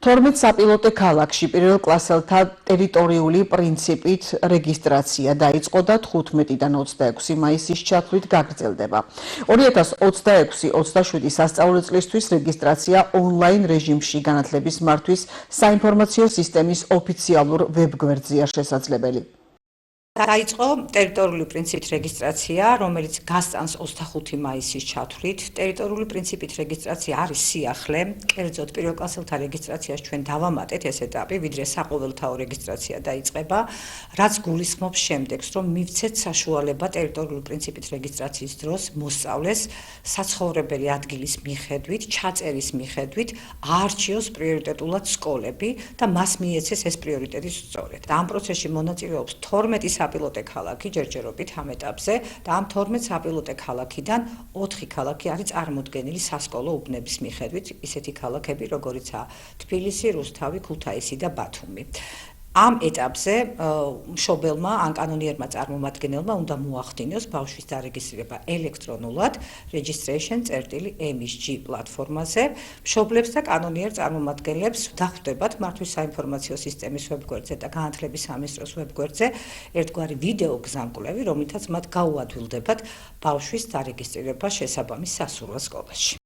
12 საპილოტე ქალაქში პირველ კლასელთა ტერიტორიული პრინციპით რეგისტრაცია დაიწყო და 15-დან 26 მაისის ჩათვლით გაგრძელდება. 2026-27 სასწავლო წლისთვის რეგისტრაცია ონლაინ რეჟიმში განათლების მართვის საინფორმაციო სისტემის ოფიციალურ ვებგვერდზეა შესაძლებელი. დაიწყო ტერიტორიული პრინციპით რეგისტრაცია, რომელიც გასწანს 25 მაისის ჩათვლით. ტერიტორიული პრინციპით რეგისტრაცია არის სიახლე, კერძოდ პირველ კლასელთა რეგისტრაციას ჩვენ დავამატეთ ეს ეტაპი, ვიდრე საყოველთაო რეგისტრაცია დაიწყება, რაც გულისხმობს შემდეგს, რომ მივცეთ საშუალება ტერიტორიული პრინციპით რეგისტრაციის დროს მოსწავლეს საცხოვრებელი ადგილის მიხედვით, ჩაწერის მიხედვით აარჩიოს პრიორიტეტულად სკოლები და მას მიეცეს ეს პრიორიტეტი სწორედ. და ამ პროცესში მონაწილეობს 12 საპილოტე ქალაქი ჯერჯერობით ამ ეტაპზე და ამ 12 საპილოტე ქალაქიდან 4 ქალაქი არის წარმოდგენილი სასკოლო უბნების მიხედვით, ისეთი ქალაქები როგორიცაა თბილისი, რუსთავი, ქუთაისი და ბათუმი. ამ ეტაპზე მშობელმა ან კანონიერმა წარმომადგენელმა უნდა მოახდინოს ბავშვის დარეგისტრირება ელექტრონულად registration.msg პლატფორმაზე. მშობლებს და კანონიერ წარმომადგენლებს დახვდებათ მართვის საინფორმაციო სისტემის ვებგვერდზე და განათლების სამინისტროს ვებგვერდზე ერთგვარი ვიდეო გზამკვლევი, რომლითაც მათ გაუადვილდებათ ბავშვის დარეგისტრირება შესაბამის სასურველ სკოლაში.